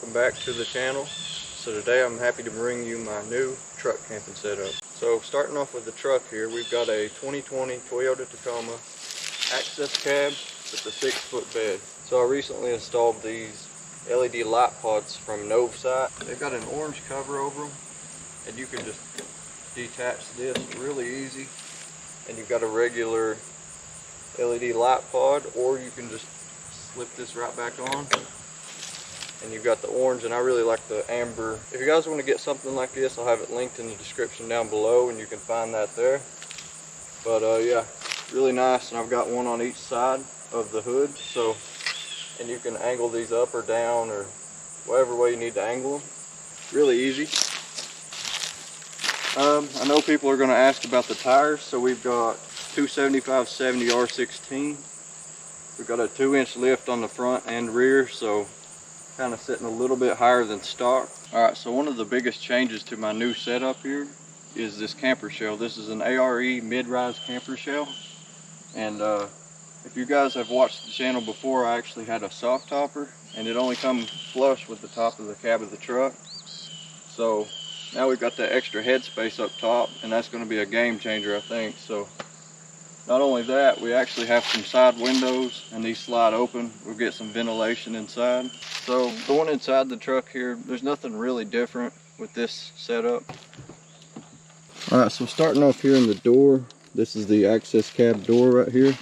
welcome back to the channel. So today I'm happy to bring you my new truck camping setup. So starting off with the truck here, we've got a 2020 Toyota Tacoma access cab with a 6-foot bed. So I recently installed these LED light pods from Novsite. They've got an orange cover over them, and you can just detach this really easy. And you've got a regular LED light pod, or you can just slip this right back on. And you've got the orange, and I really like the amber. If you guys want to get something like this, I'll have it linked in the description down below, and you can find that there. But yeah, really nice, and I've got one on each side of the hood. So, and you can angle these up or down, or whatever way you need to angle them. Really easy. I know people are going to ask about the tires, so we've got 275/70 R16. We've got a 2-inch lift on the front and rear, so kind of sitting a little bit higher than stock. Alright, so one of the biggest changes to my new setup here is this camper shell. This is an ARE mid-rise camper shell, and if you guys have watched the channel before, I actually had a soft topper, and it only comes flush with the top of the cab of the truck. So now we've got that extra headspace up top, and that's going to be a game changer, I think. So not only that, we actually have some side windows, and these slide open. We'll get some ventilation inside. So going inside the truck here, there's nothing really different with this setup. Alright, so starting off here in the door, this is the access cab door right here.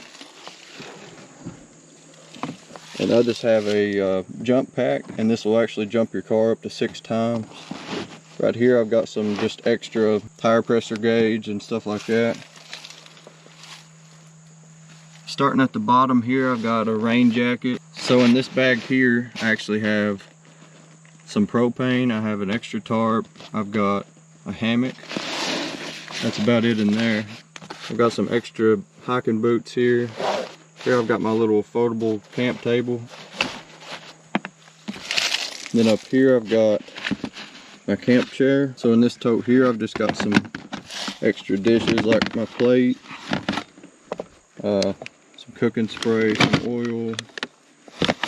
And I just have a jump pack, and this will actually jump your car up to 6 times. Right here I've got some just extra tire pressure gauge and stuff like that. Starting at the bottom here, I've got a rain jacket. So in this bag here, I actually have some propane, I have an extra tarp, I've got a hammock. That's about it in there. I've got some extra hiking boots here. Here I've got my little foldable camp table. Then up here I've got my camp chair. So in this tote here, I've just got some extra dishes like my plate, some cooking spray, some oil,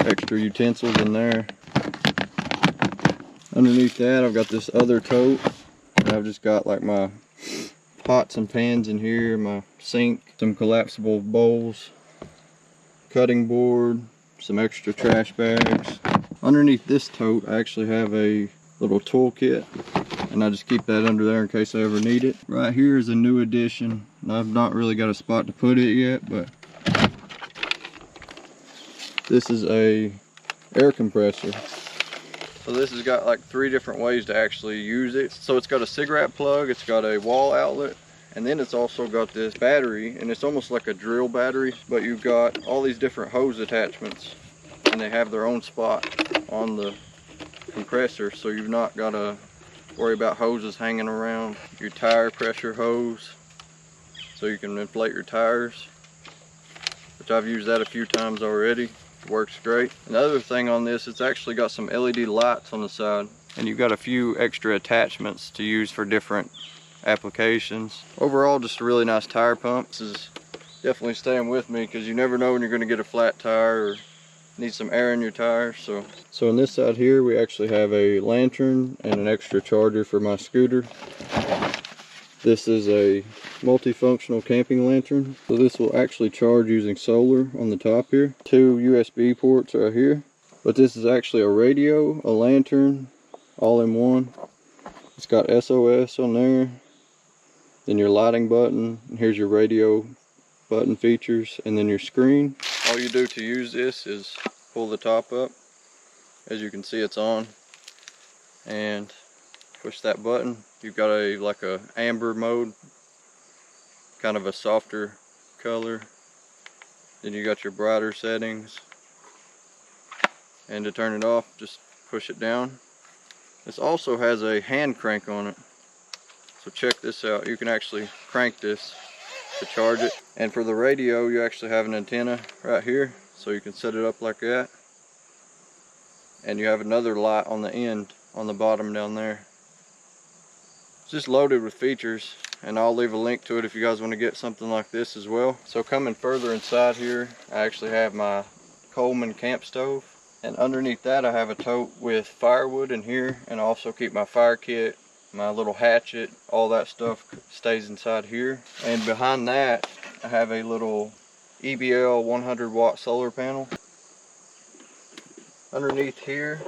extra utensils in there. Underneath that, I've got this other tote, and I've just got like my pots and pans in here, my sink, some collapsible bowls, cutting board, some extra trash bags. Underneath this tote, I actually have a little toolkit, and I just keep that under there in case I ever need it. Right here is a new addition. I've not really got a spot to put it yet, but this is a air compressor. So this has got like 3 different ways to actually use it. So it's got a cigarette plug, it's got a wall outlet, and then it's also got this battery, and it's almost like a drill battery, but you've got all these different hose attachments, and they have their own spot on the compressor, so you've not got to worry about hoses hanging around. Your tire pressure hose, so you can inflate your tires, which I've used that a few times already. It works great. Another thing on this, it's actually got some LED lights on the side, and you've got a few extra attachments to use for different applications. Overall, just a really nice tire pump. This is definitely staying with me, because you never know when you're going to get a flat tire or need some air in your tires. So on this side here, we actually have a lantern and an extra charger for my scooter. This is a multifunctional camping lantern. So this will actually charge using solar on the top here. 2 USB ports right here. But this is actually a radio, a lantern, all in one. It's got SOS on there. Then your lighting button. And here's your radio button features. And then your screen. All you do to use this is pull the top up. As you can see, it's on. And push that button. You've got like a amber mode, kind of a softer color. Then you got your brighter settings, and to turn it off, just push it down. This also has a hand crank on it, so check this out. You can actually crank this to charge it. And for the radio, you actually have an antenna right here, so you can set it up like that, and you have another light on the end on the bottom down there. It's just loaded with features, and I'll leave a link to it if you guys want to get something like this as well. So coming further inside here, I actually have my Coleman camp stove. And underneath that I have a tote with firewood in here, and I also keep my fire kit, my little hatchet, all that stuff stays inside here. And behind that I have a little EBL 100-watt solar panel. Underneath here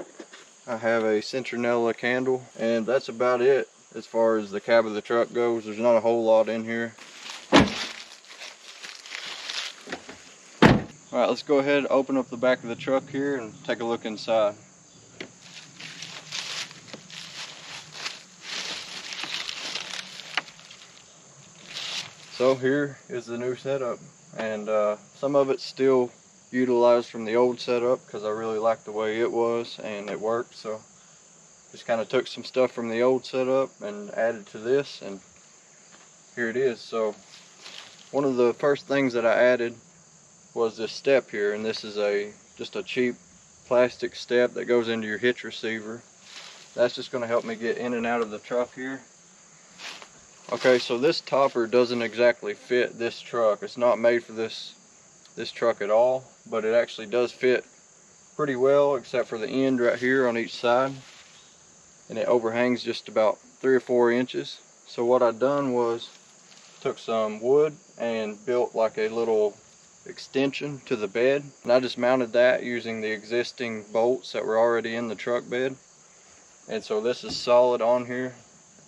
I have a citronella candle, and that's about it as far as the cab of the truck goes. There's not a whole lot in here. Alright, let's go ahead and open up the back of the truck here and take a look inside. So here is the new setup, and some of it's still utilized from the old setup because I really liked the way it was and it worked. So just kind of took some stuff from the old setup and added to this, and here it is. So one of the first things that I added was this step here, and this is just a cheap plastic step that goes into your hitch receiver. That's just going to help me get in and out of the truck here. Okay, so this topper doesn't exactly fit this truck. It's not made for this truck at all, but it actually does fit pretty well, except for the end right here on each side, and it overhangs just about 3 or 4 inches. So what I done was took some wood and built like a little extension to the bed, and I just mounted that using the existing bolts that were already in the truck bed. And so this is solid on here,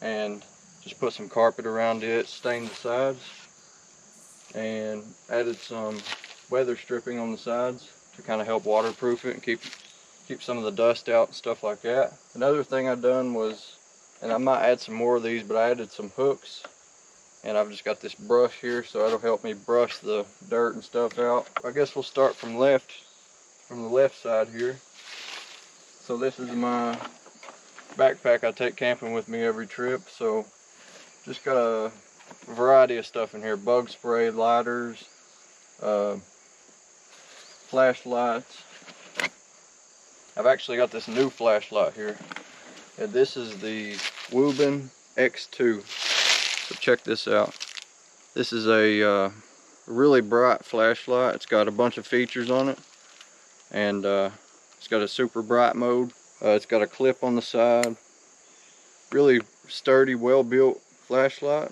and just put some carpet around it, stained the sides, and added some weather stripping on the sides to kind of help waterproof it and keep some of the dust out and stuff like that. Another thing I done was, and I might add some more of these, but I added some hooks, and I've just got this brush here, so it'll help me brush the dirt and stuff out. I guess we'll start from the left side here. So this is my backpack I take camping with me every trip. So just got a variety of stuff in here: bug spray, lighters, flashlights. I've actually got this new flashlight here, and this is the Woobin X2. So check this out. This is a really bright flashlight. It's got a bunch of features on it, and it's got a super bright mode. It's got a clip on the side. Really sturdy, well-built flashlight.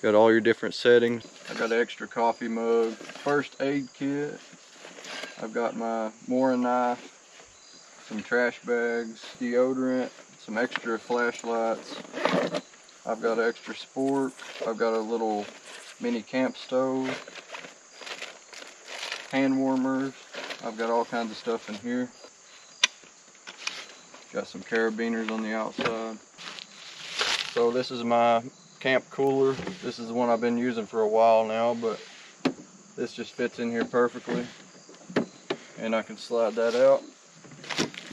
Got all your different settings. I got an extra coffee mug, first aid kit. I've got my Mora knife, some trash bags, deodorant, some extra flashlights. I've got an extra sport. I've got a little mini camp stove, hand warmers. I've got all kinds of stuff in here. Got some carabiners on the outside. So this is my camp cooler. This is the one I've been using for a while now, but this just fits in here perfectly, and I can slide that out.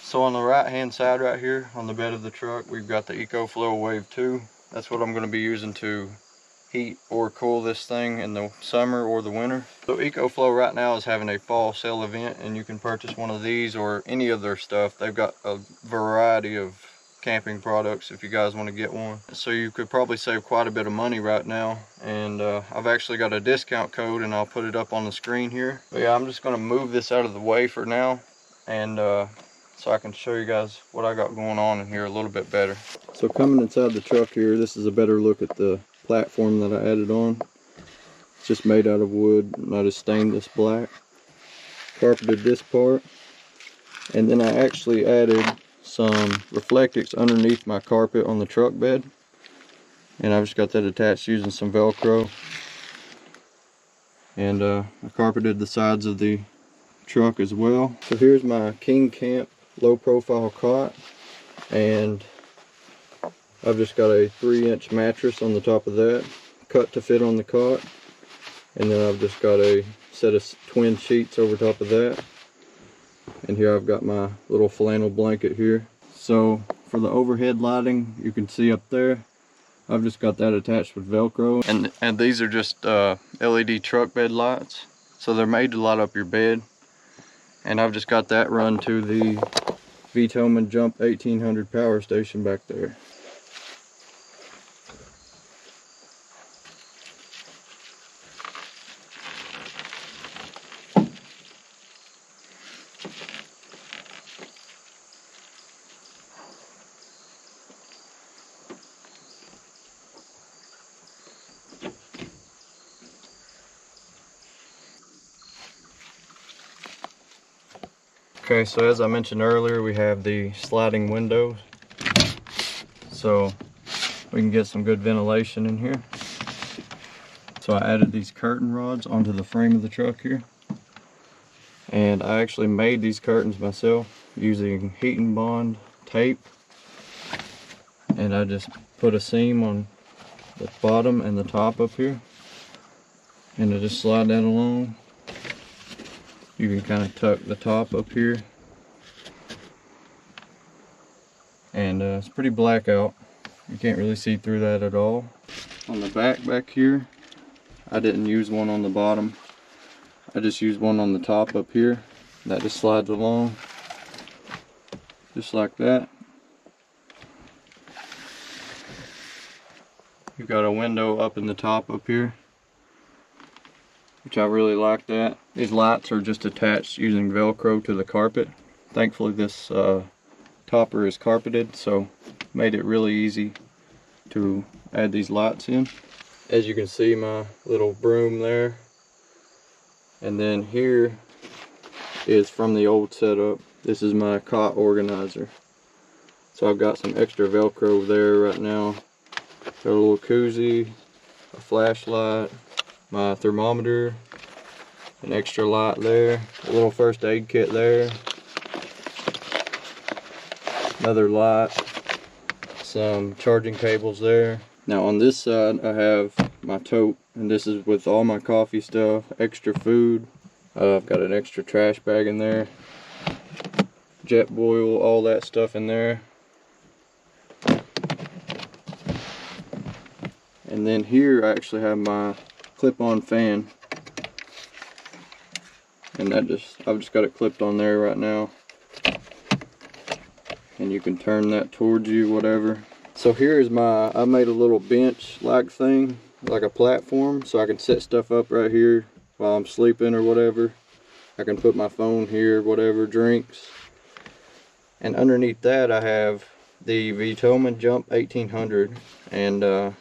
So on the right hand side right here on the bed of the truck, we've got the EcoFlow Wave 2. That's what I'm going to be using to heat or cool this thing in the summer or the winter. So EcoFlow right now is having a fall sale event, and you can purchase one of these or any of their stuff. They've got a variety of camping products if you guys want to get one. So you could probably save quite a bit of money right now, and I've actually got a discount code, and I'll put it up on the screen here. But yeah, I'm just going to move this out of the way for now, and so I can show you guys what I got going on in here a little bit better. So coming inside the truck here, this is a better look at the platform that I added on. It's just made out of wood, and I just stained this black. Carpeted this part, and then I actually added some Reflectix underneath my carpet on the truck bed, and I've just got that attached using some Velcro. And I carpeted the sides of the truck as well. So here's my King Camp low profile cot, and I've just got a 3-inch mattress on the top of that, cut to fit on the cot, and then I've just got a set of twin sheets over top of that. And here I've got my little flannel blanket here. So for the overhead lighting, you can see up there, I've just got that attached with Velcro, and these are just LED truck bed lights, so they're made to light up your bed. And I've just got that run to the VTOMAN Jump 1800 power station back there. Okay, so as I mentioned earlier, we have the sliding windows, so we can get some good ventilation in here. So I added these curtain rods onto the frame of the truck here, and I actually made these curtains myself using heat and bond tape, and I just put a seam on the bottom and the top up here, and I just slide that along. You can kind of tuck the top up here, and it's pretty black out. You can't really see through that at all. On the back here, I didn't use one on the bottom. I just used one on the top up here. That just slides along, just like that. You've got a window up in the top up here, which I really like that. These lights are just attached using Velcro to the carpet. Thankfully this topper is carpeted, so made it really easy to add these lights in. As you can see, my little broom there. And then here is from the old setup. This is my cot organizer. So I've got some extra Velcro there right now. Got a little koozie, a flashlight, my thermometer, an extra light there, a little first aid kit there, another light, some charging cables there. Now on this side I have my tote, and this is with all my coffee stuff, extra food. I've got an extra trash bag in there, jet boil, all that stuff in there. And then here I actually have my clip-on fan, and I've just got it clipped on there right now, and you can turn that towards you, whatever. So here is I made a little bench like thing, like a platform, so I can set stuff up right here while I'm sleeping or whatever. I can put my phone here, whatever, drinks. And underneath that I have the VTOMAN Jump 1800, and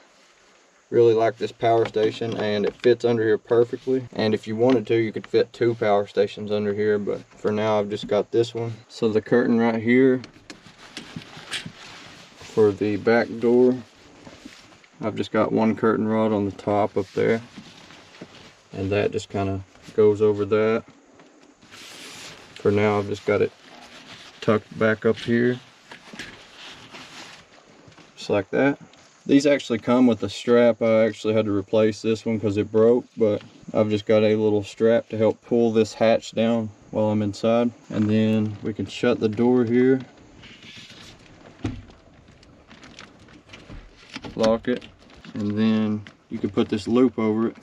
really like this power station, and it fits under here perfectly. And if you wanted to, you could fit 2 power stations under here, but for now I've just got this one. So the curtain right here for the back door, I've just got one curtain rod on the top up there, and that just kind of goes over that. For now I've just got it tucked back up here, just like that. These actually come with a strap. I actually had to replace this one because it broke, but I've just got a little strap to help pull this hatch down while I'm inside. And then we can shut the door here, lock it, and then you can put this loop over it,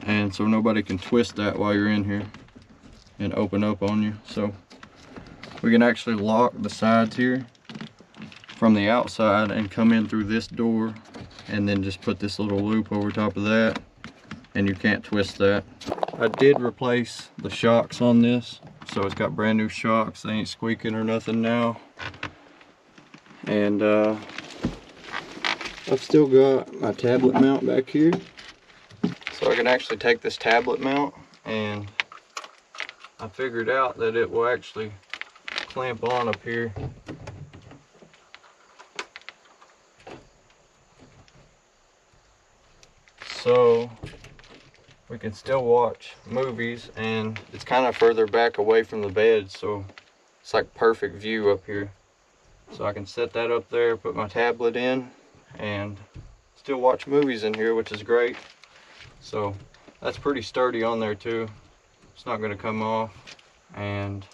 and so nobody can twist that while you're in here and open up on you. So we can actually lock the sides here from the outside and come in through this door, and then just put this little loop over top of that, and you can't twist that. I did replace the shocks on this, so it's got brand new shocks. They ain't squeaking or nothing now. And I've still got my tablet mount back here, so I can actually take this tablet mount, and I figured out that it will actually clamp on up here. So we can still watch movies, and it's kind of further back away from the bed, so it's like perfect view up here. So I can set that up there, put my tablet in, and still watch movies in here, which is great. So that's pretty sturdy on there too. It's not going to come off. And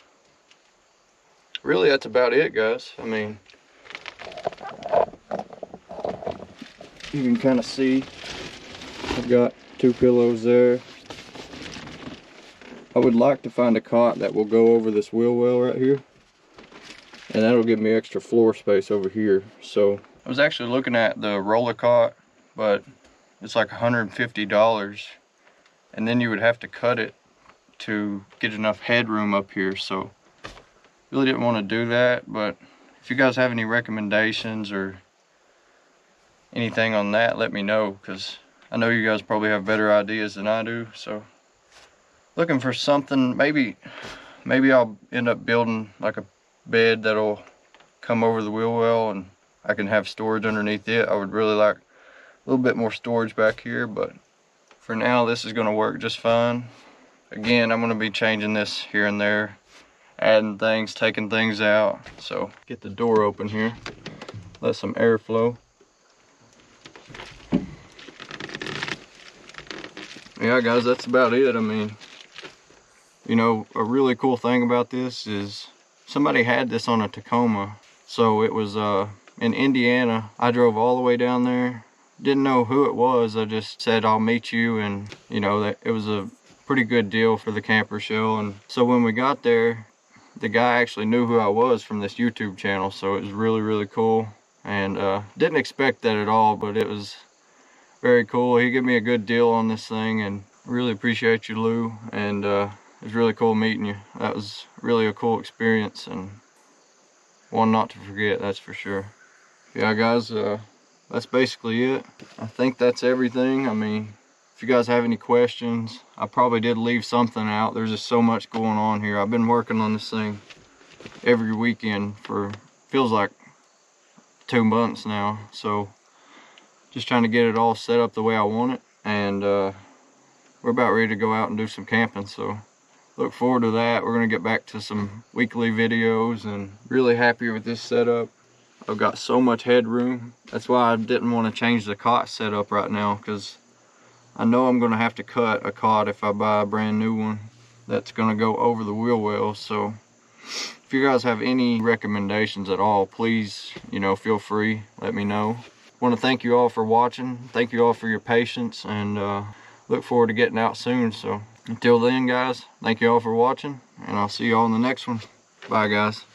really that's about it, guys. I mean, you can kind of see I've got 2 pillows there. I would like to find a cot that will go over this wheel well right here, and that'll give me extra floor space over here. So I was actually looking at the roller cot, but it's like $150, and then you would have to cut it to get enough headroom up here. So really didn't want to do that, but if you guys have any recommendations or anything on that, let me know, because I know you guys probably have better ideas than I do. So looking for something maybe maybe I'll end up building like a bed that'll come over the wheel well and I can have storage underneath it. I would really like a little bit more storage back here, but for now this is going to work just fine. Again, I'm going to be changing this here and there, adding things, taking things out. So get the door open here, let some air flow. Yeah guys, that's about it. I mean, you know, a really cool thing about this is somebody had this on a Tacoma. So it was in Indiana. I drove all the way down there, didn't know who it was. I just said I'll meet you, and you know, that it was a pretty good deal for the camper show. And so when we got there, the guy actually knew who I was from this YouTube channel, so it was really cool. And didn't expect that at all, but it was very cool. He gave me a good deal on this thing, and really appreciate you, Lou. And it was really cool meeting you. That was really a cool experience and one not to forget, that's for sure. Yeah guys, that's basically it. I think that's everything. I mean, if you guys have any questions, I probably did leave something out. There's just so much going on here. I've been working on this thing every weekend for, feels like 2 months now. So just trying to get it all set up the way I want it. And we're about ready to go out and do some camping. So look forward to that. We're gonna get back to some weekly videos, and really happy with this setup. I've got so much headroom. That's why I didn't want to change the cot setup right now, because I know I'm gonna have to cut a cot if I buy a brand new one that's gonna go over the wheel well. So if you guys have any recommendations at all, please, you know, feel free, let me know. I want to thank you all for watching. Thank you all for your patience, and look forward to getting out soon. So until then guys, thank you all for watching, and I'll see you all in the next one. Bye guys.